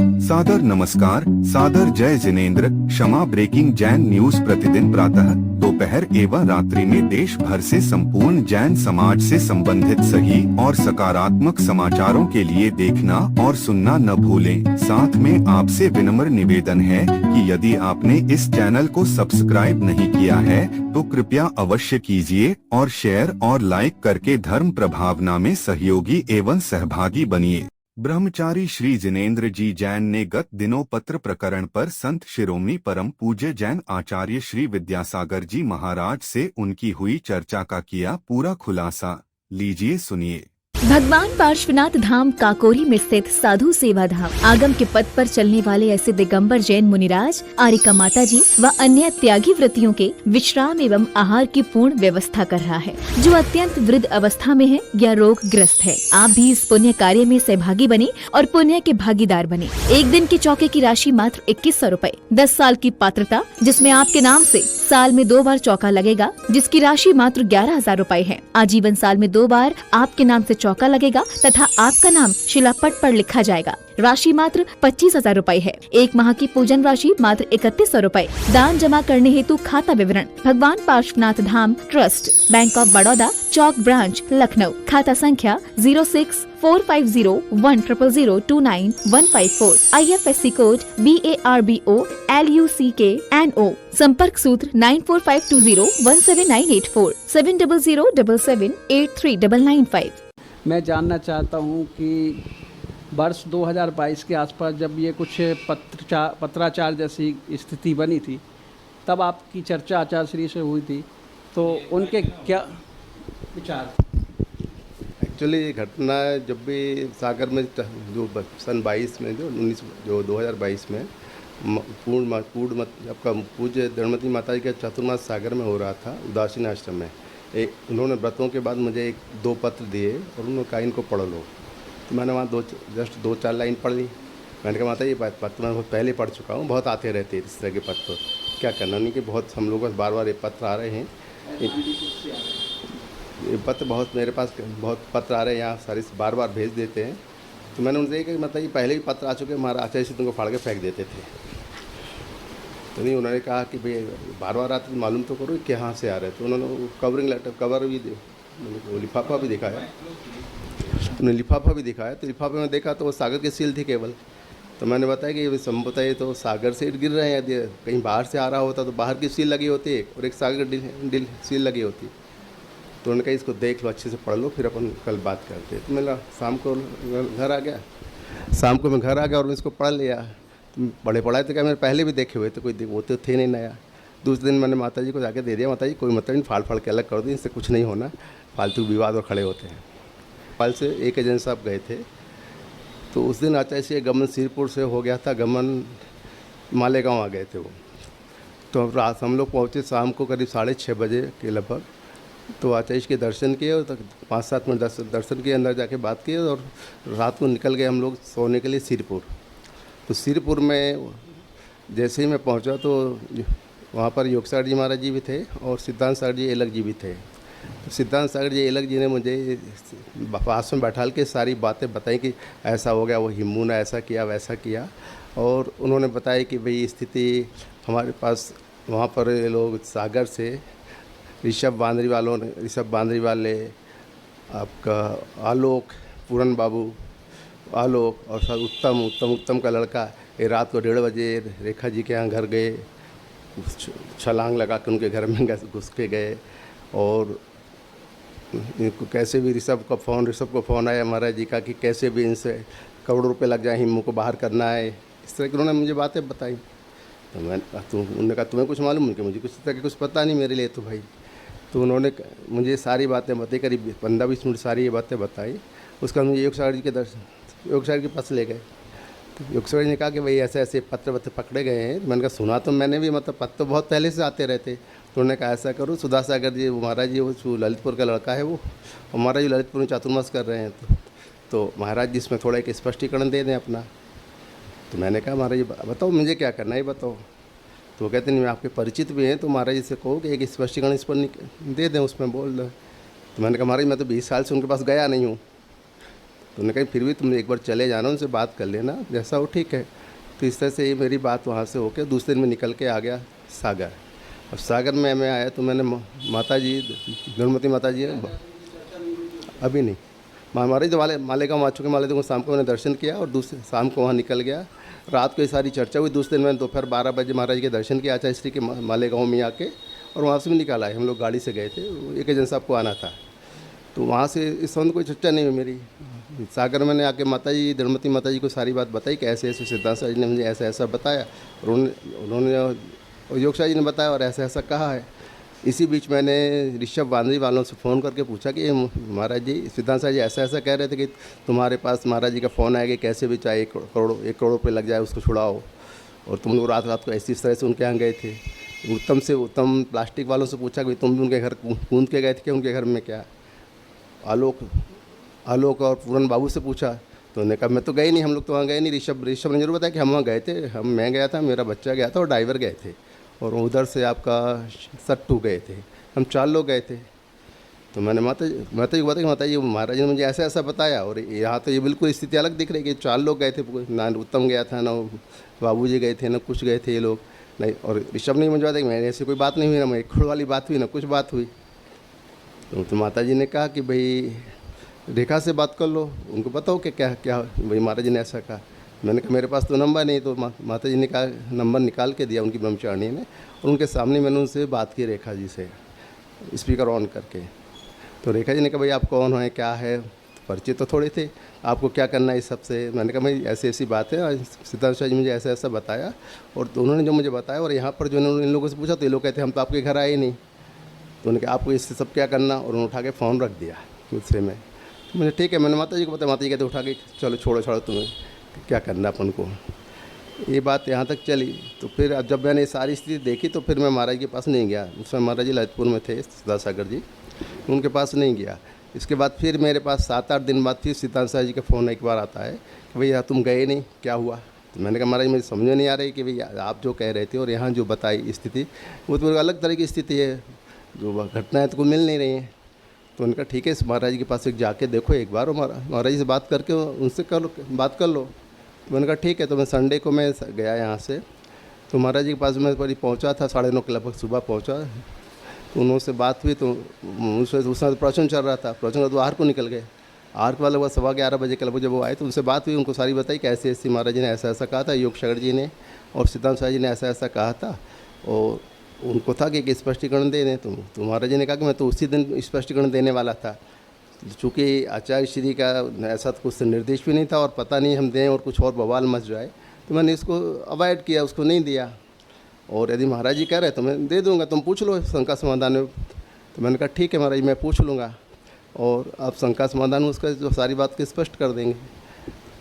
सादर नमस्कार, सादर जय जिनेंद्र। क्षमा ब्रेकिंग जैन न्यूज प्रतिदिन प्रातः, दोपहर एवं रात्रि में देश भर से संपूर्ण जैन समाज से संबंधित सही और सकारात्मक समाचारों के लिए देखना और सुनना न भूलें। साथ में आपसे विनम्र निवेदन है कि यदि आपने इस चैनल को सब्सक्राइब नहीं किया है तो कृपया अवश्य कीजिए और शेयर और लाइक करके धर्म प्रभावना में सहयोगी एवं सहभागी बनिए। ब्रह्मचारी श्री जिनेंद्र जी जैन ने गत दिनों पत्र प्रकरण पर संत शिरोमणि परम पूज्य जैन आचार्य श्री विद्यासागर जी महाराज से उनकी हुई चर्चा का किया पूरा खुलासा। लीजिए सुनिए। भगवान पार्श्वनाथ धाम काकोरी में स्थित साधु सेवा धाम आगम के पद पर चलने वाले ऐसे दिगंबर जैन मुनिराज, आरिका माता जी व अन्य त्यागी व्रतियों के विश्राम एवं आहार की पूर्ण व्यवस्था कर रहा है, जो अत्यंत वृद्ध अवस्था में है या रोग ग्रस्त है। आप भी इस पुण्य कार्य में सहभागी बने और पुण्य के भागीदार बने। एक दिन के चौके की राशि मात्र 2100 रूपए। 10 साल की पात्रता, जिसमें आपके नाम से साल में 2 बार चौका लगेगा, जिसकी राशि मात्र 11,000 रूपए है। आजीवन साल में 2 बार आपके नाम से चौका लगेगा तथा आपका नाम शिलापट पर लिखा जाएगा। राशि मात्र 25,000 रूपए है। 1 माह की पूजन राशि मात्र 3100 रूपए। दान जमा करने हेतु खाता विवरण भगवान Parshvanath Dham trust, bank of Baroda, Chowk branch, Lucknow. खाता संख्या 0645010029,154। IFSC code BARBO LUCKNO। संपर्क सूत्र 9452017984 7007783995। मैं जानना चाहता हूँ कि वर्ष 2022 के आसपास जब ये कुछ पत्राचार जैसी स्थिति बनी थी, तब आपकी चर्चा आचार्य श्री से हुई थी, तो उनके क्या विचार? एक्चुअली ये घटना जब भी सागर में जो सन 22 में जो 2022 में पूर्ण आपका पूज्य दंडमती माता जी का चतुर्मास सागर में हो रहा था, उदासीन आश्रम में। उन्होंने व्रतों के बाद मुझे 2 पत्र दिए और उन्होंने कहा इनको पढ़ लो। तो मैंने वहाँ जस्ट 2-4 लाइन पढ़ ली। मैंने कहा माता ये पत्र मैं बहुत पहले पढ़ चुका हूँ, बहुत आते रहते हैं इस तरह के पत्र, क्या करना। नहीं कि बहुत हम लोगों को बार-बार ये पत्र आ रहे हैं, ये पत्र बहुत मेरे पास बहुत पत्र आ रहे हैं, यहाँ सारे बार-बार भेज देते हैं। तो मैंने उनसे कहा मतलब ये पहले भी पत्र आ चुके, हमारा आचार्य से तुमको फाड़ के फेंक देते थे। तो नहीं, उन्होंने कहा कि भाई बार-बार आते तो मालूम तो करो कि कहाँ से आ रहे। तो उन्होंने कवरिंग लेटर कवर भी लिफाफा भी दिखाया, उन्होंने लिफाफा भी दिखाया। तो लिफाफे में देखा तो वो सागर की सील थी केवल। तो मैंने बताया कि ये संभवतः ये तो सागर से गिर रहे हैं, यदि कहीं बाहर से आ रहा होता तो बाहर की सील लगी होती एक, और एक सागर डील सील लगी होती। तो उन्होंने कहा इसको देख लो, अच्छे से पढ़ लो, फिर अपन कल बात करते। तो मैं शाम को घर आ गया, और इसको पढ़ लिया। पढ़ाए तो क्या मेरे पहले भी देखे हुए थे, कोई वो तो थे नहीं नया। दूसरे दिन मैंने माता जी को जाके दे दिया, माता जी कोई मतलब नहीं, फाड़ के अलग कर दो, इनसे कुछ नहीं होना, फालतू विवाद और खड़े होते हैं। पाल से एक एजेंट साहब गए थे, तो उस दिन आचार्य से गमन सिरपुर से हो गया था, गमन मालेगांव आ गए थे वो। तो रात हम लोग पहुँचे शाम को करीब 6:30 बजे के लगभग। तो आचार्य के दर्शन किए और 5-7 मिनट दर्शन किए, अंदर जाके बात की और रात को निकल गए हम लोग सोने के लिए सिरपुर। तो सिरपुर में जैसे ही मैं पहुंचा तो वहाँ पर योगसागर जी महाराज जी भी थे और सिद्धांत सागर जी एलक जी भी थे। तो सिद्धांत सागर जी एलक जी ने मुझे पास में बैठा के सारी बातें बताई कि ऐसा हो गया, वो हिम्मू ने ऐसा किया वैसा किया। और उन्होंने बताया कि भाई स्थिति हमारे पास वहाँ पर लोग सागर से ऋषभ बांदरी वाले, आपका आलोक, पूरन बाबू आलोक और सर उत्तम का लड़का, ये रात को 1:30 बजे रेखा जी के यहाँ घर गए, छलांग लगा के उनके घर में घुस के गए। और इनको कैसे भी ऋषभ को फ़ोन आया महाराज जी का कि कैसे भी इनसे करोड़ों रुपए लग जाए, हिम्मू को बाहर करना है। इस तरह की उन्होंने मुझे बातें बताई। तो उन्होंने कहा तुम्हें कुछ मालूम है? कि मुझे कुछ तरह की कुछ पता नहीं मेरे लिए तो भाई। तो उन्होंने मुझे सारी बातें बताई, करीब 15-20 मिनट सारी ये बातें बताई। उसका मुझे योगसागर जी के पास ले गए। तो योगसागर जी ने कहा कि भाई ऐसे ऐसे पत्र पकड़े गए हैं। मैंने कहा सुना तो मैंने भी, मतलब पत्र तो बहुत पहले से आते रहते। तो उन्होंने कहा ऐसा करो, सुधा सागर जी महाराज जी वो ललितपुर का लड़का है वो, और महाराज जी ललितपुर में चातुर्मास कर रहे हैं। तो महाराज जी इसमें थोड़ा एक स्पष्टीकरण दे दें अपना। तो मैंने कहा महाराज जी बताओ मुझे क्या करना है बताओ। तो वो कहते नहीं मैं आपके परिचित भी हैं, तो महाराज जी से कहो कि एक स्पष्टीकरण इस पर दे दें, उसमें बोल दो। तो मैंने कहा महाराज मैं तो 20 साल से उनके पास गया नहीं हूँ। तो उन्होंने कहा फिर भी तुम एक बार चले जाना, उनसे बात कर लेना, जैसा हो ठीक है। तो इस तरह से मेरी बात वहाँ से होकर दूसरे दिन में निकल के आ गया सागर। अब सागर में मैं आया तो मैंने माता जी, धर्मवती माता जी, अभी नहीं, महाराज तो मालेगांव आ चुके, मालेगांव शाम को मैंने दर्शन किया और दूसरे शाम को वहाँ निकल गया। रात को ये सारी चर्चा हुई। दूसरे दिन मैंने दोपहर 12 बजे महाराज के दर्शन किया आचार्य श्री के मालेगांव में आके, और वहाँ से भी निकाल आए। हम लोग गाड़ी से गए थे, एक एजेंट साहब को आना था, तो वहाँ से इस संबंध कोई चर्चा नहीं हुई मेरी। सागर मैंने आके माता जी, धर्मवती माता जी को सारी बात बताई कि ऐसे ऐसे सिद्धांत जी ने मुझे ऐसा ऐसा बताया, और उन्होंने योग शाह जी ने बताया और ऐसा ऐसा कहा है। इसी बीच मैंने ऋषभ वांद्री वालों से फ़ोन करके पूछा कि महाराज जी, सिद्धांत जी ऐसा ऐसा कह रहे थे कि तुम्हारे पास महाराज जी का फ़ोन आएगा, कैसे भी चाहे 1 करोड़ रुपये लग जाए उसको छुड़ाओ, और तुम लोग रात रात को ऐसी इस तरह से उनके यहाँ गए थे। उत्तम से उत्तम प्लास्टिक वालों से पूछा कि तुम भी उनके घर कूद के गए थे कि उनके घर में क्या। आलोक और पूरन बाबू से पूछा तो उन्होंने कहा मैं तो गए नहीं, हम लोग तो वहाँ गए नहीं। ऋषभ ने जरूर बताया कि हम वहाँ गए थे, मैं गया था, मेरा बच्चा गया था और ड्राइवर गए थे, और उधर से आपका सट्टू गए थे, हम 4 लोग गए थे। तो मैंने माता जी को बताया कि माता जी, महाराज ने मुझे ऐसा ऐसा बताया, और यहाँ तो ये बिल्कुल स्थिति अलग दिख रही है कि 4 लोग गए थे, ना उत्तम गया था, ना बाबू जी गए थे, ना कुछ गए थे ये लोग नहीं। और ऋषभ ने मुझे बताया कि मैंने ऐसी कोई बात नहीं हुई, ना 1 करोड़ वाली बात हुई, ना कुछ बात हुई। तो माता जी ने कहा कि भाई रेखा से बात कर लो, उनको बताओ कि क्या क्या भाई महाराज जी ने ऐसा कहा। मैंने कहा मेरे पास तो नंबर नहीं, तो माता जी ने कहा नंबर निकाल के दिया उनकी ब्रह्मचारिणी ने, और उनके सामने मैंने उनसे बात की रेखा जी से, स्पीकर ऑन करके। तो रेखा जी ने कहा भाई आप कौन हैं, क्या है, परिचित तो थोड़े थे, आपको क्या करना है इस सबसे। मैंने कहा भाई ऐसी ऐसी बात है, सिद्धांत शाह जी मुझे ऐसा ऐसा बताया, और तो उन्होंने जो मुझे बताया, और यहाँ पर जो इन लोगों से पूछा तो ये लोग कहते हम तो आपके घर आए नहीं। तो उन्होंने कहा आपको इससे सब क्या करना, और उन्होंने उठा के फ़ोन रख दिया दूसरे में। तो मुझे ठीक है, मैंने माता जी को बताया, माता जी कहते उठा के चलो छोड़ो तुम्हें क्या करना अपन को। ये बात यहाँ तक चली। तो फिर अब जब मैंने सारी स्थिति देखी तो फिर मैं महाराज के पास नहीं गया। उस समय महाराज जी ललितपुर में थे, सागर जी, उनके पास नहीं गया। इसके बाद फिर मेरे पास 7-8 दिन बाद फिर सिद्धांत शाह जी का फ़ोन एक बार आता है कि भैया तुम गए नहीं, क्या हुआ। तो मैंने कहा महाराज मुझे समझ में नहीं आ रही कि भैया आप जो कह रहे थे और यहाँ जो बताई स्थिति वो तो अलग तरह की स्थिति है, जो घटनाएँ तो मिल नहीं रही हैं। तो उनका ठीक है, इस महाराज जी के पास एक जाके देखो एक बार, और महाराज जी से बात करके उनसे बात कर लो। तो मैंने कहा ठीक है। तो मैं संडे को मैं गया यहाँ से, तो महाराज जी के पास मैं बड़ी पहुँचा था, 9:30 के लगभग सुबह पहुँचा। तो उनसे बात हुई, तो उस समय प्रवचन चल रहा था, प्रवचन तो आहर को निकल गए। आहर के लगभग 11:15 बजे के लगभग जब वो आए तो उनसे बात हुई, उनको सारी बताई कि ऐसे ऐसी महाराज जी ने ऐसा ऐसा कहा था, योग सागर जी ने और सिद्धांत शाह जी ने ऐसा ऐसा कहा था, और उनको था कि स्पष्टीकरण दे दें। तो महाराज जी ने कहा कि मैं तो उसी दिन स्पष्टीकरण देने वाला था, चूँकि आचार्य श्री का ऐसा तो कुछ निर्देश भी नहीं था, और पता नहीं हम दें और कुछ और बवाल मच जाए, तो मैंने इसको अवॉइड किया, उसको नहीं दिया। और यदि महाराज जी कह रहे तो मैं दे दूंगा, तुम पूछ लो शंका समाधान में। तो मैंने कहा ठीक है महाराज मैं पूछ लूँगा, और आप शंका समाधान में उसका जो सारी बात को स्पष्ट कर देंगे।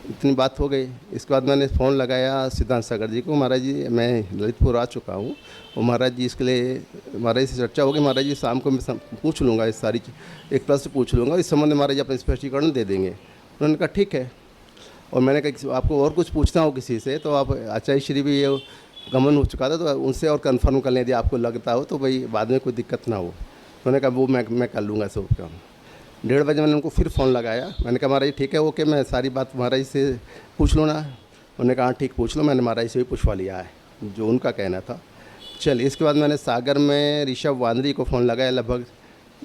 इतनी बात हो गई। इसके बाद मैंने फ़ोन लगाया सिद्धांत सागर जी को, महाराज जी मैं ललितपुर आ चुका हूँ, और महाराज जी इसके लिए महाराज से चर्चा होगी, महाराज जी शाम को मैं पूछ लूँगा, इस सारी एक प्रश्न पूछ लूँगा, इस संबंध में महाराज जी अपना स्पष्टीकरण दे देंगे। उन्होंने कहा ठीक है। और मैंने कहा आपको और कुछ पूछना हो किसी से तो आप, आचार्य श्री भी ये गमन हो चुका था तो उनसे और कन्फर्म कर लें यदि आपको लगता हो तो भाई बाद में कोई दिक्कत ना हो। उन्होंने कहा वो मैं कर लूँगा सब काम। 1:30 बजे मैंने उनको फिर फ़ोन लगाया, मैंने कहा महाराज ठीक है ओके, मैं सारी बात महाराज से पूछ लूँ ना। उन्होंने कहा ठीक पूछ लो, मैंने महाराज से भी पूछवा लिया है जो उनका कहना था। चलिए इसके बाद मैंने सागर में ऋषभ वांद्री को फ़ोन लगाया लगभग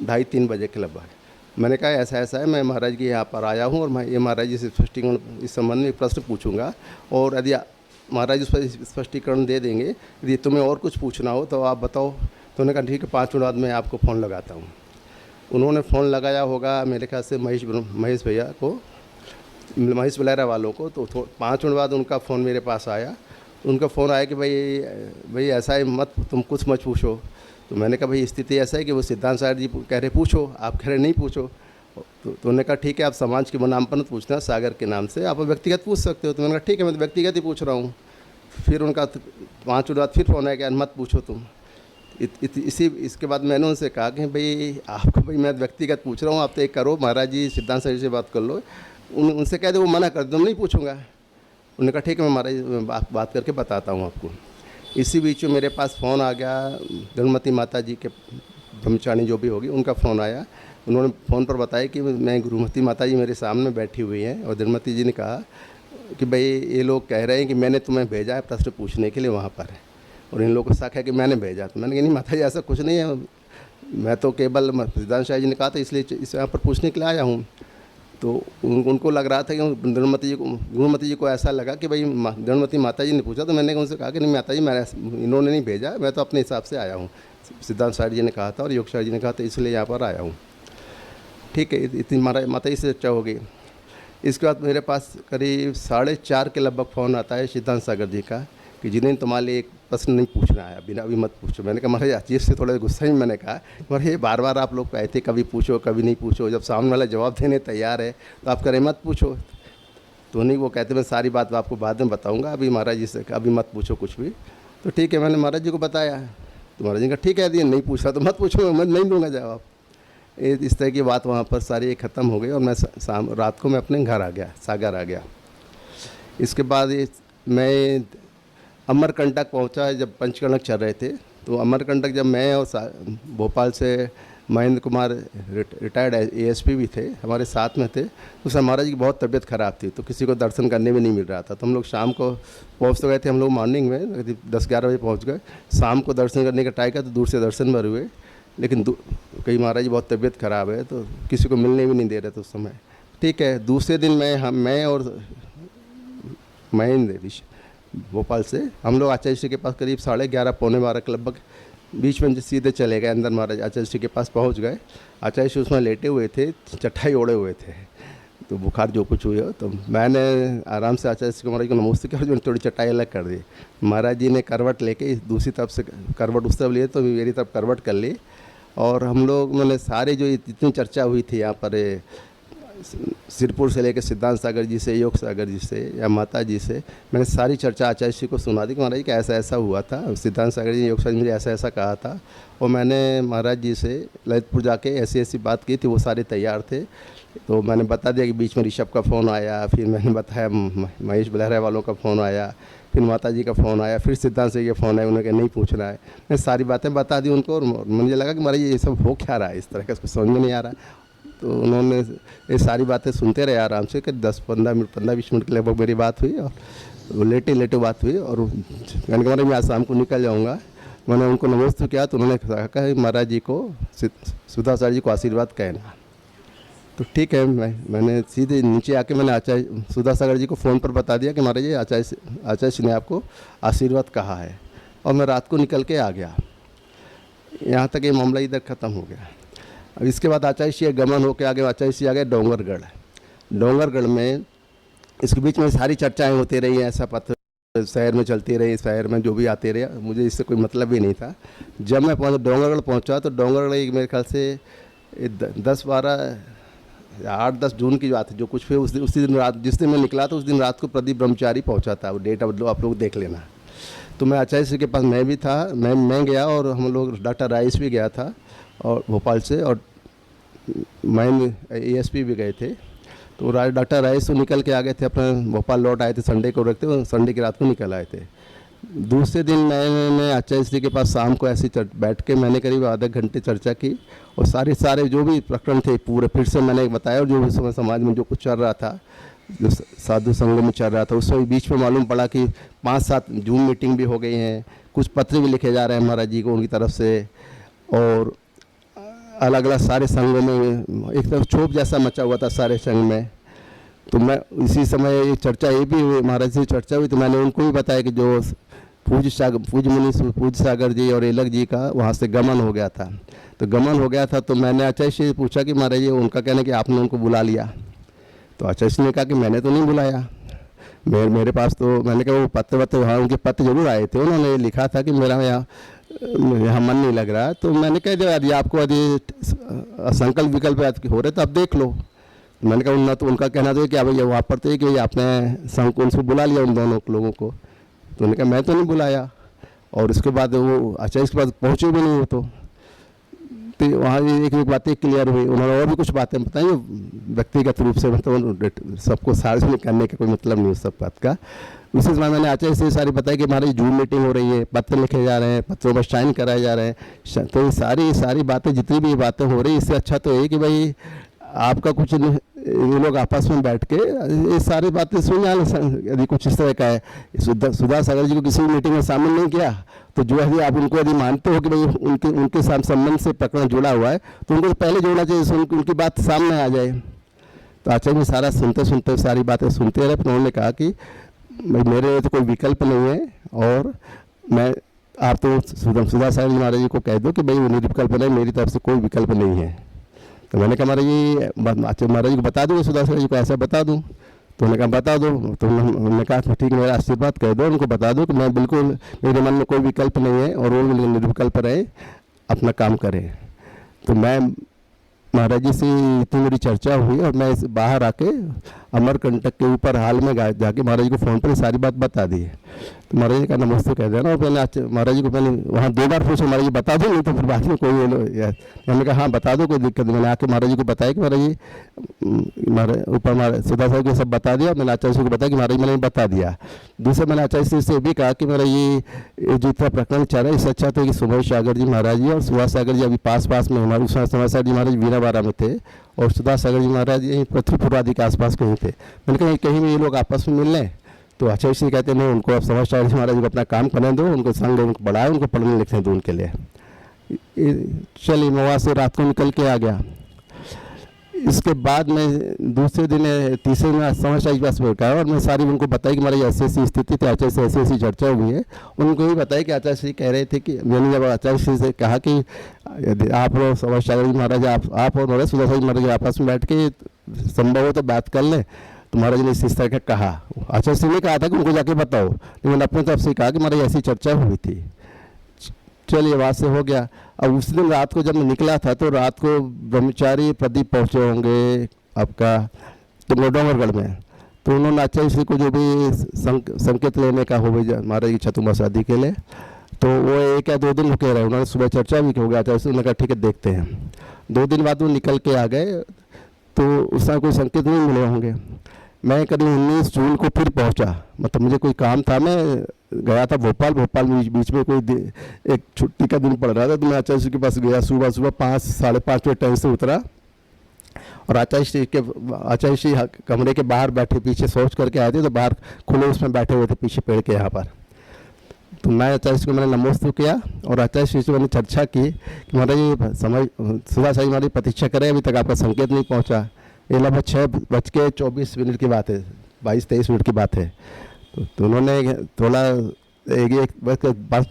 2:30-3 बजे के लगभग। मैंने कहा ऐसा ऐसा है, मैं महाराज के यहाँ पर आया हूँ और मैं ये महाराज जी से स्पष्टीकरण इस संबंध में एक प्रश्न पूछूंगा, और यदि महाराज उस पर स्पष्टीकरण दे देंगे, यदि तुम्हें और कुछ पूछना हो तो आप बताओ। तो उन्होंने कहा ठीक है 5 मिनट बाद मैं आपको फ़ोन लगाता हूँ। उन्होंने फ़ोन लगाया होगा मेरे ख्याल से महेश भैया को, महेश बलेरा वालों को। तो 5 मिनट बाद उनका फ़ोन मेरे पास आया। उनका फ़ोन आया कि भाई ऐसा है मत, तुम कुछ मत पूछो। तो मैंने कहा भाई स्थिति ऐसा है कि वो सिद्धांत सागर जी कह रहे पूछो, आप कह रहे नहीं पूछो। तो उन्होंने कहा ठीक है आप समाज के नाम पर मत पूछना, सागर के नाम से आप व्यक्तिगत पूछ सकते हो। तो मैंने कहा ठीक है मैं तो व्यक्तिगत ही पूछ रहा हूँ। फिर उनका 5 मिनट बाद फिर फ़ोन आया कि मत पूछो तुम। इसके बाद मैंने उनसे कहा कि भाई आपको भाई मैं व्यक्तिगत पूछ रहा हूँ, आप तो एक करो महाराज जी सिद्धांत सागर जी से बात कर लो, उनसे कह दो वो मना कर दो, मैं नहीं पूछूंगा। उन्होंने कहा ठीक है मैं महाराज बात करके बताता हूँ आपको। इसी बीच में मेरे पास फ़ोन आ गया, धर्मवती माता जी के ब्रह्मचारिणी जो भी होगी उनका फ़ोन आया। उन्होंने फ़ोन पर बताया कि मैं गुरुमती माता जी मेरे सामने बैठी हुई हैं, और धनमती जी ने कहा कि भाई ये लोग कह रहे हैं कि मैंने तुम्हें भेजा है प्रश्न पूछने के लिए वहाँ पर, और इन लोगों को शक है कि मैंने भेजा। तो मैंने कहा नहीं माता जी ऐसा कुछ नहीं है, मैं तो केवल सिद्धांत शाह जी ने कहा था इसलिए इस यहाँ पर पूछने के लिए आया हूँ। तो उनको लग रहा था कि गुरुमती जी को ऐसा लगा कि भाई धनमती माता जी ने पूछा। तो मैंने उनसे कहा कि नहीं माता जी इन्होंने नहीं भेजा, मैं तो अपने हिसाब से आया हूँ, सिद्धांत शाह जी ने कहा था और योग शाह जी ने कहा था, इसलिए यहाँ पर आया हूँ। ठीक है, इतनी माता जी से चर्चा हो गई। इसके बाद मेरे पास करीब 4:30 के लगभग फ़ोन आता है सिद्धांत सागर जी का कि जिन्हें तुम्हारे लिए एक प्रश्न नहीं पूछना है, बिना अभी मत पूछो। मैंने कहा महाराज चीज़ से थोड़ा गुस्सा ही मैंने कहा, महाराज ये बार बार आप लोग कहते कभी पूछो कभी नहीं पूछो, जब सामने वाला जवाब देने तैयार है तो आप करें मत पूछो। तो नहीं, वो कहते मैं सारी बात आपको बाद में बताऊँगा, अभी महाराज जी से अभी मत पूछो कुछ भी। तो ठीक है, मैंने महाराज जी को बताया। तो महाराज जी का ठीक है, यदि नहीं पूछा तो मत पूछो, मैं नहीं दूँगा जवाब। इस तरह की बात वहाँ पर सारी ख़त्म हो गई और मैं रात को मैं अपने घर आ गया, सागर आ गया। इसके बाद मैं अमरकंटक पहुँचा जब पंचकर्णक चल रहे थे। तो अमरकंटक जब मैं और भोपाल से महेंद्र कुमार रिटायर्ड एएसपी भी थे हमारे साथ में थे, तो सर महाराज की बहुत तबीयत ख़राब थी, तो किसी को दर्शन करने में नहीं मिल रहा था। तो हम लोग शाम को पहुँच तो गए थे, हम लोग मॉर्निंग में 10-11 बजे पहुँच गए। शाम को दर्शन करने का ट्राई किया तो दूर से दर्शन भर हुए, लेकिन कई महाराज जी बहुत तबीयत ख़राब है तो किसी को मिलने भी नहीं दे रहे थे उस समय। ठीक है, दूसरे दिन मैं और महेंद्र भोपाल से हम लोग आचार्य श्री के पास करीब 11:30 पौने 12 के लगभग बीच में सीधे चले गए अंदर। महाराज आचार्य श्री के पास पहुंच गए। आचार्य श्री उसमें लेटे हुए थे, चटाई ओढ़े हुए थे, तो बुखार जो कुछ हुई हो। तो मैंने आराम से आचार्य श्री महाराज को नमस्ते किया और थोड़ी चटाई अलग कर दी। महाराज जी ने करवट लेके दूसरी तरफ से करवट उस तरफ लिए तो मेरी तरफ करवट कर ली, और हम लोग मैंने सारे जो इतनी चर्चा हुई थी यहाँ पर सिरपुर से लेकर सिद्धांत सागर जी से, योग सागर जी से या माता जी से, मैंने सारी चर्चा आचार्य श्री को सुना दी कि महाराज जी का ऐसा ऐसा हुआ था, सिद्धांत सागर जी योग सागर जी मुझे ऐसा ऐसा कहा था। और मैंने महाराज जी से ललितपुर जाके ऐसी ऐसी बात की थी, वो सारे तैयार थे। तो मैंने बता दिया कि बीच में ऋषभ का फ़ोन आया, फिर मैंने बताया महेश बलहरा वालों का फ़ोन आया, फिर माता जी का फ़ोन आया, फिर सिद्धांत से ये फ़ोन आया, उन्होंने नहीं पूछना है। मैं सारी बातें बता दी उनको, और मुझे लगा कि महाराज ये सब हो क्या रहा है, इस तरह का समझ में नहीं आ रहा। तो उन्होंने ये सारी बातें सुनते रहे आराम से, कि 10-15 मिनट 15-20 मिनट के लगभग मेरी बात हुई, और वो लेटे बात हुई। और मैंने कहा मैं आज शाम को निकल जाऊँगा। मैंने उनको नमस्ते किया तो उन्होंने कहा महाराज जी को सुधा सर जी को आशीर्वाद कहना। तो ठीक है, मैंने सीधे नीचे आके मैंने आचार्य सुधा सागर जी को फ़ोन पर बता दिया कि महाराज जी आचार्य जी ने आपको आशीर्वाद कहा है, और मैं रात को निकल के आ गया। यहाँ तक ये मामला इधर ख़त्म हो गया। अब इसके बाद आचार्य श्री गमन होकर आगे आचार्य श्री आ गए डोंगरगढ़ में। इसके बीच में सारी चर्चाएं होती रही, ऐसा पत्र शहर में चलती रही, शहर में जो भी आते रहे, मुझे इससे कोई मतलब ही नहीं था। जब मैं डोंगरगढ़ पहुंचा तो डोंगरगढ़ मेरे ख्याल से 8-10 जून की बात है, जो कुछ फिर उसी दिन रात, जिस दिन मैं निकला था उस दिन रात को प्रदीप ब्रह्मचारी पहुँचा था। वो डेट आप लोग देख लेना। तो मैं आचार्य श्री के पास मैं भी था, मैं गया, और हम लोग डॉक्टर राइस भी गया था और भोपाल से, और मैं एएसपी भी गए थे। तो डॉक्टर राइस तो निकल के आ गए थे, अपना भोपाल लौट आए थे, संडे को रखते, संडे की रात को निकल आए थे। दूसरे दिन मैंने आचार्य श्री के पास शाम को ऐसे बैठ के मैंने करीब आधे घंटे चर्चा की, और सारे जो भी प्रकरण थे पूरे फिर से मैंने बताया, और जो उस समय समाज में जो कुछ चल रहा था, जो साधु संघ में चल रहा था, उसमें बीच में मालूम पड़ा कि 5-7 जूम मीटिंग भी हो गई हैं, कुछ पत्र भी लिखे जा रहे हैं महाराज जी को उनकी तरफ से, और अलग अलग सारे संघ में एक तरफ क्षोभ जैसा मचा हुआ था सारे संघ में। तो मैं इसी समय ये चर्चा ये भी हुई, महाराज से चर्चा हुई, तो मैंने उनको भी बताया कि जो पूज्य मुनि पूज्य सागर जी और एलक जी का वहाँ से गमन हो गया था। तो गमन हो गया था तो मैंने आचार्य से पूछा कि महाराज जी उनका कहना कि आपने उनको बुला लिया। तो आचार्य ने कहा कि मैंने तो नहीं बुलाया, मेरे पास तो, मैंने कहा वो पत्र वहाँ उनके पत्र जरूर आए थे, उन्होंने लिखा था कि मेरा यहाँ मन नहीं लग रहा। तो मैंने कहा जब यदि आपको यदि संकल्प विकल्प हो रहे तो आप देख लो। मैंने कहा उन्ना तो उनका कहना था कि अब ये वहाँ पर थे कि आपने संघ को उनसे बुला लिया उन दोनों लोगों को। तो उन्होंने कहा मैं तो नहीं बुलाया, और उसके बाद वो आचार्य के पास पहुँचे भी नहीं हो। तो वहाँ एक एक बातें क्लियर हुई। उन्होंने और भी कुछ बातें बताई जो व्यक्तिगत रूप से मतलब सबको सार्वजनिक करने का कोई मतलब नहीं उस सब बात का। उसी समय मैंने आचार्य से सारी बताई कि हमारी जूम मीटिंग हो रही है, पत्र लिखे जा रहे हैं, पत्रों पर साइन कराए जा रहे हैं। तो ये सारी बातें, जितनी भी बातें हो रही, इससे अच्छा तो ये कि भाई आपका कुछ ये लोग आपस में बैठ के ये सारी बातें सुन जाए। यदि कुछ इस तरह का है, सुधा सागर जी को किसी भी मीटिंग में शामिल नहीं किया, तो जो है आप उनको यदि मानते हो कि भाई उनके साथ संबंध से प्रकरण जुड़ा हुआ है, तो उनको पहले जोड़ना चाहिए, उनकी बात सामने आ जाए। तो आचार्य जी सारा सुनते सारी बातें सुनते रहे। फिर उन्होंने कहा कि मेरे लिए तो कोई विकल्प नहीं है, और मैं आप तो सुधा सागर जी महाराज जी को कह दो कि भाई निर्विकल्प नहीं, मेरी तरफ से कोई विकल्प नहीं है। तो मैंने कहा महाराज जी, महाराज जी को बता दूँ, सुधा सागर जी को ऐसा बता दूँ? तो उन्होंने कहा बता दो। तो उन्होंने कहा ठीक, मेरा आशीर्वाद कह दो, उनको बता दो कि मैं बिल्कुल, मेरे मन में कोई विकल्प नहीं है और वो निर्विकल्प रहे, अपना काम करें। तो मैं महाराज जी से इतनी मेरी चर्चा हुई, और मैं बाहर आके अमरकंटक के ऊपर हाल में जाके महाराज जी को फ़ोन पर सारी बात बता दी। तो महाराज जी का नमस्ते कह देना। और पहले महाराज जी को पहले वहाँ 2 बार पूछा, महाराज जी बता दो, नहीं तो फिर बाद में कोई मैंने कहा हाँ बता दो, कोई दिक्कत नहीं। मैंने आके महाराज जी को बताया कि महाराज जी ऊपर सुधा साहब को सब बता दिया। मैंने आचार्य जी को बताया कि महाराज जी मैंने बता दिया। दूसरा मैंने आचार्य से भी कहा कि महाराज ये जो इतना प्रकरण चल रहा है, इससे अच्छा तो कि सुभाष सागर जी महाराज जी और सुभाष सागर जी अभी पास में हमारे सुभाष सागर जी महाराज वीराबारा में थे, और सुधा सागर जी महाराज यहीं पृथ्वीपुर आदि के आसपास कहीं थे। मैंने कहा कहीं भी ये लोग आपस में मिल लें। तो आचार्य जी कहते नहीं, उनको अब सुभाष सागर जी महाराज को अपना काम करने दो, उनको संग उनको बढ़ाए, उनको पढ़ने लिखने दो उनके लिए। चलिए मैं वहाँ से रात को निकल के आ गया। इसके बाद मैं दूसरे दिन तीसरे दिन सुभाष सागर जी पास में गया, और मैं सारी उनको बताई कि हमारी ऐसी स्थिति थी, आचार्य से ऐसी चर्चा हुई है। उनको भी बताया कि आचार्य जी कह रहे थे कि मैंने जब आचार्य जी से कहा कि यदि आप और सुभाष सागर जी महाराज आप और सुधा सागर जी महाराज आपस में बैठ के संभव हो तो बात कर लें, तो महाराज जी ने इस तरह का कहा। आचार्य जी ने कहा था कि उनको जाके बताओ, लेकिन मैंने अपने तरफ से कहा कि महाराज ऐसी चर्चा हुई थी। चलिए वहाँ से हो गया। अब उस दिन रात को जब मैं निकला था, तो रात को ब्रह्मचारी प्रदीप पहुँचे होंगे आपका डोंगरगढ़ में। तो उन्होंने आचार्य जी को जो भी संकेत लेने का हो गया महाराज की छतुमा शादी के लिए, तो वो 1 या 2 दिन रुके रहे। उन्होंने सुबह चर्चा भी हो गया आचार्य से, उन्होंने कहा ठीक है देखते हैं। 2 दिन बाद वो निकल के आ गए, तो उसका कोई संकेत नहीं मिले होंगे। मैं करीब 19 जून को फिर पहुंचा, मतलब मुझे कोई काम था, मैं गया था भोपाल बीच में कोई एक छुट्टी का दिन पड़ रहा था। तो मैं आचार्य जी के पास गया, सुबह 5 साढ़े 5 बजे ट्रेन से उतरा, और आचार्य जी कमरे के बाहर बैठे, पीछे सोच करके आए थे, तो बाहर खुले उसमें बैठे हुए थे पीछे पेड़ के यहाँ पर। तो मैं आचार्य जी को मैंने नमस्ते किया, और आचार्य जी से मैंने चर्चा की कि महाराज जी समझ सुधा सागर हमारी प्रतीक्षा करें, अभी तक आपका संकेत नहीं पहुँचा। ये लगभग 6:24 की बात है, 22-23 मिनट की बात है। तो उन्होंने थोड़ा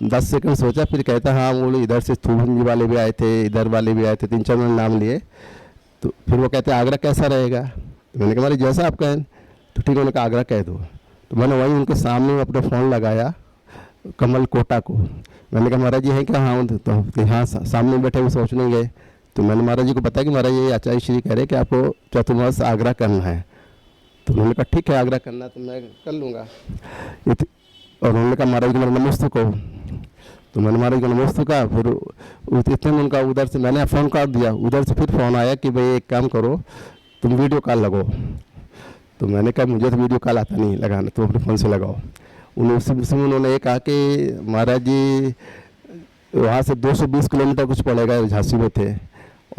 10 सेकंड सोचा, फिर कहता हाँ वो इधर से थूबन जी वाले भी आए थे, इधर वाले भी आए थे, 3-4 उन्होंने नाम लिए। तो फिर वो कहते आगरा कैसा रहेगा? तो मैंने कहा हमारी जैसा आप कहें। तो ठीक है, उन्होंने कहा आगरा कह दो। तो मैंने वहीं उनके सामने अपना फ़ोन लगाया कमल कोटा को। मैंने कहा महाराज जी हैं क्या? हाँ। तो हाँ सामने बैठे हुए सोच नहीं गए। तो मैंने महाराज जी को बताया कि महाराज ये आचार्य श्री कह रहे कि आपको चतुर्मास आगरा करना है। तो उन्होंने कहा ठीक है आगरा करना तो मैं कर लूँगा। और उन्होंने कहा महाराज जी मेरा नमस्ते कहो। तो मैंने महाराज जी को नमस्ते कहा। फिर इतने में उनका उधर से मैंने फ़ोन काट दिया। उधर से फिर फ़ोन आया कि भाई एक काम करो, तुम वीडियो कॉल लगाओ। तो मैंने कहा मुझे तो वीडियो कॉल आता नहीं लगाना, तो अपने फ़ोन से लगाओ। उसमें उन्होंने ये कहा कि महाराज जी वहाँ से 220 किलोमीटर कुछ पड़ेगा, झांसी में थे,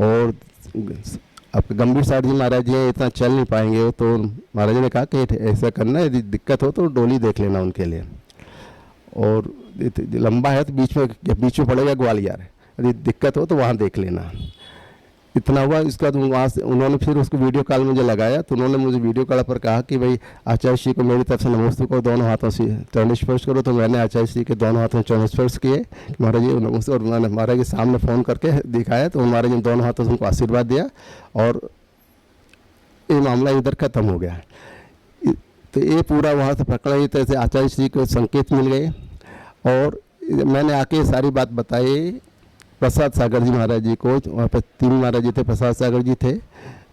और अब गंभीर साहब जी महाराज जी इतना चल नहीं पाएंगे। तो महाराज जी ने कहा कि ऐसा करना, यदि दिक्कत हो तो डोली देख लेना उनके लिए, और लंबा है तो बीच में पड़ेगा ग्वालियर, यदि दिक्कत हो तो वहाँ देख लेना। इतना हुआ। इसके बाद वहाँ से उन्होंने फिर उसको वीडियो कॉल मुझे लगाया। तो उन्होंने मुझे वीडियो कॉल पर कहा कि भाई आचार्य श्री को मेरी तरफ से नमस्ते को दोनों हाथों से चरण स्पर्श करो। तो मैंने आचार्य श्री के दोनों हाथों से चरण स्पर्श किए महाराज जी नमस्ते, और मैंने महाराज के सामने फ़ोन करके दिखाया। तो महाराज जी दोनों हाथों से उनको आशीर्वाद दिया, और ये मामला इधर ख़त्म हो गया। तो ये पूरा वहाँ से पकड़ा, इस तरह से आचार्य श्री को संकेत मिल गए। और मैंने आके सारी बात बताई प्रसाद सागर जी महाराज जी को, वहाँ पर 3 महाराज जी थे, प्रसाद सागर जी थे,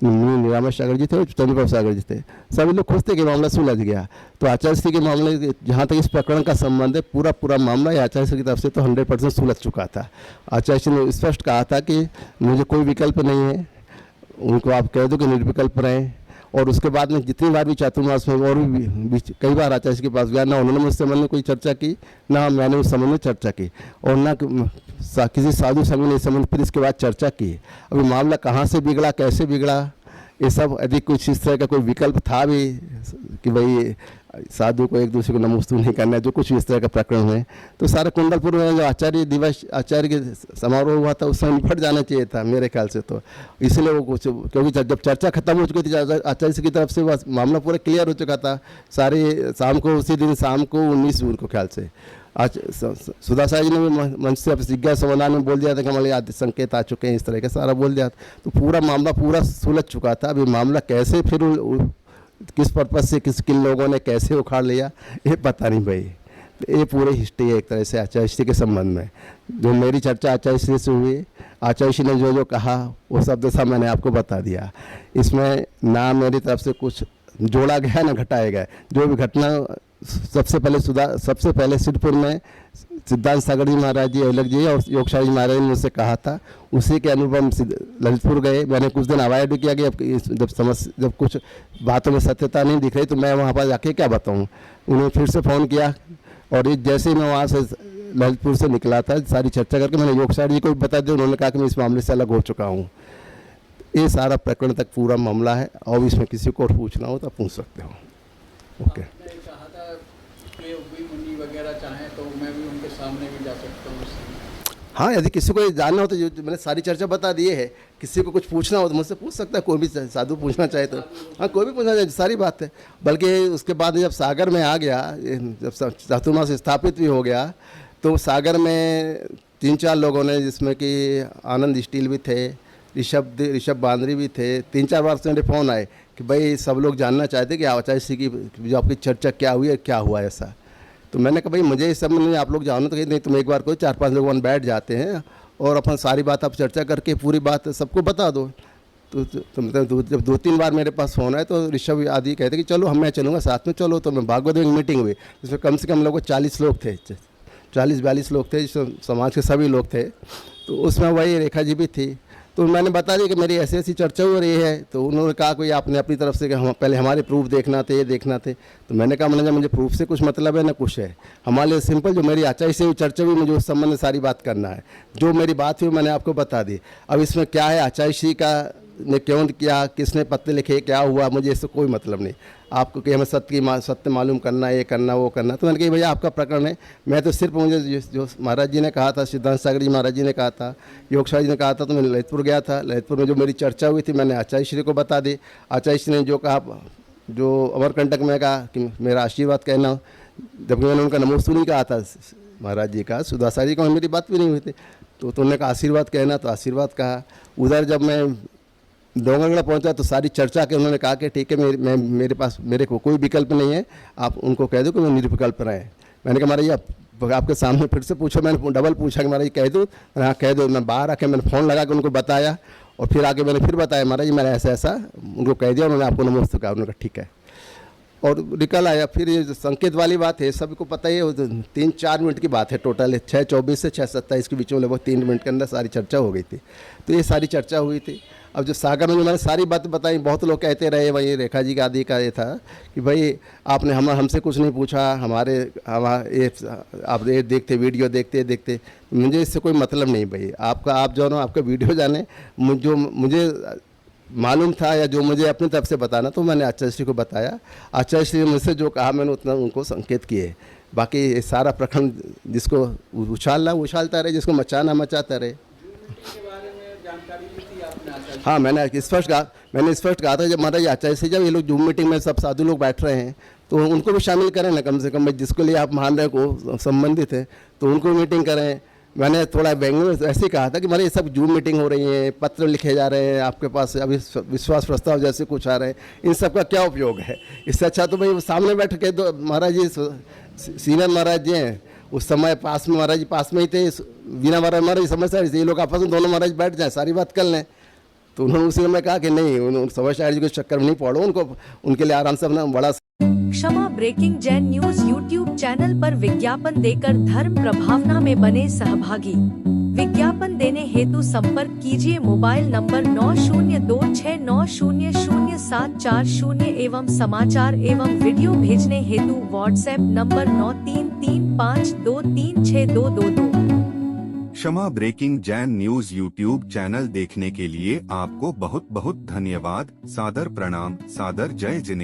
निरामय सागर जी थे और चंद्रप्रभु सागर जी थे। सभी लोग खुश थे कि मामला सुलझ गया। तो आचार्य श्री के मामले, जहाँ तक इस प्रकरण का संबंध है, पूरा मामला ये आचार्य श्री की तरफ से तो 100% सुलझ चुका था। आचार्य श्री ने स्पष्ट कहा था कि मुझे कोई विकल्प नहीं है, उनको आप कह दो कि निर्विकल्प रहें। और उसके बाद में जितनी बार भी चातुर्मास में और भी कई बार आचार्य जी के पास गया, ना उन्होंने मुझसे संबंध में कोई चर्चा की, ना मैंने उस संबंध में चर्चा की, और ना किसी साधु संघ ने इस संबंध फिर इसके बाद चर्चा की। अभी मामला कहाँ से बिगड़ा, कैसे बिगड़ा, ये सब यदि कुछ इस तरह का कोई विकल्प था भी कि भाई साधु को एक दूसरे को नमोस्तु नहीं करना है, जो कुछ इस तरह का प्रकरण है, तो सारे कुंडलपुर में जो आचार्य दिवस, आचार्य के समारोह हुआ था, उस समय निपट जाना चाहिए था मेरे ख्याल से। तो इसलिए वो कुछ, क्योंकि जब चर्चा खत्म हो चुकी थी आचार्य की तरफ से, वह मामला पूरा क्लियर हो चुका था। सारे शाम को, उसी दिन शाम को 19 जून को ख्याल से आज सुधासा जी ने भी मंच से जिज्ञासा समाधान में बोल दिया था कि हमारे आदि संकेत आ चुके हैं, इस तरह का सारा बोल दिया। तो पूरा मामला पूरा सुलझ चुका था। अभी मामला कैसे फिर किस पर्पज से किन लोगों ने कैसे उखाड़ लिया, ये पता नहीं भाई। ये पूरी हिस्ट्री है एक तरह से आचार्य श्री के संबंध में। जो मेरी चर्चा आचार्य श्री से हुई, आचार्य श्री ने जो जो कहा वो शब्द सा मैंने आपको बता दिया। इसमें ना मेरी तरफ से कुछ जोड़ा गया ना घटाया गया। जो भी घटना सबसे पहले सिद्धपुर में सिद्धांत सागर जी महाराज जी, अलग जी और योगशाह जी महाराज ने मुझसे कहा था, उसी के अनुपम ललितपुर गए। मैंने कुछ दिन अवॉइड भी किया कि जब कुछ बातों में सत्यता नहीं दिख रही तो मैं वहाँ पर जाके क्या बताऊँ। उन्होंने फिर से फ़ोन किया और जैसे ही मैं वहाँ से ललितपुर से निकला था, सारी चर्चा करके मैंने योगशाह जी को भी बता दिया। उन्होंने कहा कि मैं इस मामले से अलग हो चुका हूँ। ये सारा प्रकरण तक पूरा मामला है, और इसमें किसी को पूछना हो तो पूछ सकते हो। ओके। वगैरह चाहें तो मैं भी उनके सामने भी जा सकता हूँ। हाँ, यदि किसी को जानना हो तो जो मैंने सारी चर्चा बता दी है, किसी को कुछ पूछना हो तो मुझसे पूछ सकता है, कोई भी साधु पूछना चाहे तो। हाँ, कोई भी पूछना चाहे, सारी बात है। बल्कि उसके बाद जब सागर में आ गया, जब चातुर्मास स्थापित भी हो गया, तो सागर में 3-4 लोगों ने, जिसमें कि आनंद स्टील भी थे, ऋषभ बांद्री भी थे, 3-4 बार से मेरे फ़ोन आए कि भाई सब लोग जानना चाहते कि आचार्य श्री की जो आपकी चर्चा क्या हुई है, क्या हुआ ऐसा। तो मैंने कहा भाई मुझे इस संबंध में आप लोग जानो तो कहीं नहीं, तुम एक बार कोई 4-5 लोग वहाँ बैठ जाते हैं और अपन सारी बात आप चर्चा करके पूरी बात सबको बता दो। तो जब 2-3 बार मेरे पास फ़ोन आए तो ऋषभ आदि कहते कि चलो मैं चलूँगा साथ में, चलो। तो मैं भागवत में मीटिंग हुई, जिसमें कम से कम लोग 40 लोग थे, 40-42 लोग थे, समाज के सभी लोग थे। तो उसमें वही रेखा जी भी थी। तो मैंने बता दिया कि मेरी ऐसी चर्चा हो रही है। तो उन्होंने कहा कोई आपने अपनी तरफ से कि हम पहले हमारे प्रूफ देखना थे, ये देखना थे। तो मैंने कहा मैंने मुझे प्रूफ से कुछ मतलब है ना कुछ है, हमारे लिए सिंपल जो मेरी आचार्य से हुई चर्चा हुई, मुझे उस संबंध में सारी बात करना है। जो मेरी बात हुई मैंने आपको बता दी। अब इसमें क्या है, आचार्य श्री का ने क्यों किया, किसने पत्र लिखे, क्या हुआ, मुझे इससे कोई मतलब नहीं। आपको कि हमें सत्य मालूम करना, ये करना, वो करना। तो मैंने कहा भैया आपका प्रकरण है, मैं तो सिर्फ मुझे जो महाराज जी ने कहा था, सिद्धांत सागर जी महाराज जी ने कहा था, योगशाह जी ने कहा था, तो मैं ललितपुर गया था। ललितपुर में जो मेरी चर्चा हुई थी मैंने आचार्य श्री को बता दी। आचार्य श्री ने जो कहा, जो अमरकंटक में कहा कि मेरा आशीर्वाद कहना, जबकि मैंने उनका नमोस्तु नहीं कहा था महाराज जी का, सुधासा जी का मेरी बात भी नहीं हुई थी। तो उन्होंने कहा आशीर्वाद कहना, तो आशीर्वाद कहा। उधर जब मैं डोंगरगढ़ पहुंचा तो सारी चर्चा के उन्होंने कहा कि ठीक है, मेरे को कोई विकल्प नहीं है, आप उनको कह दो कि वो निर्विकल्प रहें। मैंने कहा महाराज जी आपके सामने फिर से पूछो, मैंने डबल पूछा कि महाराज जी कह दो। हाँ कह दो। मैं बाहर आके मैंने फ़ोन लगा के उनको बताया, और फिर आके मैंने फिर बताया महाराज जी मैंने ऐसा उनको कह दिया, उन्होंने आपको नमोस्तु कहा। उन्होंने कहा ठीक है, और निकल आया। फिर ये संकेत वाली बात है, सबको पता ही है, 3-4 मिनट की बात है टोटल, 6:24 से 6:27 के बीच में लगभग 3 मिनट के अंदर सारी चर्चा हो गई थी। तो ये सारी चर्चा हुई थी। अब जो सागर में जो मैंने सारी बातें बताई, बहुत लोग कहते रहे, वही रेखा जी का आदि का ये था कि भाई आपने हमसे कुछ नहीं पूछा, आप ये देखते वीडियो देखते, मुझे इससे कोई मतलब नहीं भाई। आप जो ना आपका वीडियो जाने, जो मुझे मालूम था या जो मुझे अपनी तरफ से बताना, तो मैंने आचार्य श्री को बताया। आचार्य श्री ने मुझसे जो कहा मैंने उतना उनको संकेत किए। बाकी ये सारा प्रखंड जिसको उछालना उछालता रहे, जिसको मचाना मचाता रहे। हाँ, मैंने स्पष्ट कहा था जब महाराज आचार्य से, जब ये लोग जूम मीटिंग में सब साधु लोग बैठ रहे हैं तो उनको भी शामिल करें ना, कम से कम जिसके लिए आप मान रहे को संबंधित है तो उनको मीटिंग करें। मैंने थोड़ा बेंगलुरु में ऐसे कहा था कि महाराज ये सब जूम मीटिंग हो रही है, पत्र लिखे जा रहे हैं, आपके पास अभी विश्वास प्रस्ताव जैसे कुछ आ रहे हैं, इन सब का क्या उपयोग है। इससे अच्छा तो भाई सामने बैठ के दो। महाराज जी सीनियर महाराज जी हैं, उस समय पास में महाराज जी पास में ही थे, बिना महाराज समझ शायर ये लोग आपस में दोनों महाराज बैठ जाए सारी बात कर लें। तो उन्होंने उसी समय कहा कि नहीं, समझ शायर जी के चक्कर में नहीं पड़ो, उनको उनके लिए आराम से अपना बड़ा। क्षमा breaking Jain news YouTube channel पर विज्ञापन देकर धर्म प्रभावना में बने सहभागी। विज्ञापन देने हेतु संपर्क कीजिए मोबाइल नंबर 9026900740 एवं समाचार एवं वीडियो भेजने हेतु व्हाट्सएप नंबर 9335236222। क्षमा breaking Jain news YouTube channel देखने के लिए आपको बहुत बहुत धन्यवाद। सादर प्रणाम, सादर जय जिनेंद्र।